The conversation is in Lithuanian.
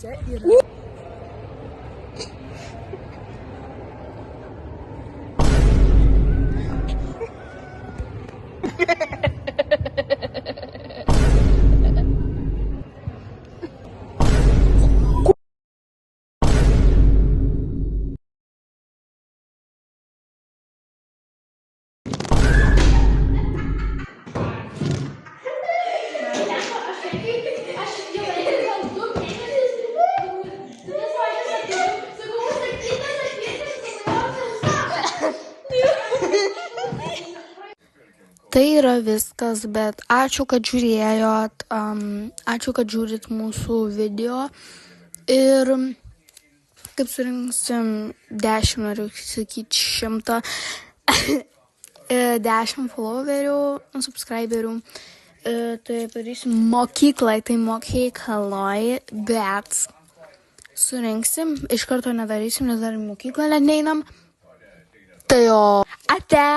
Čia yra. Tai yra viskas, bet ačiū, kad žiūrėjot, ačiū, kad žiūrit mūsų video ir kaip surinksim 10, noriu sakyti 100, 10 followerių, subscriberių, tai padarysim mokyklai, bet surinksim, iš karto nedarysim, nes dar į mokyklą neinam, tai ate!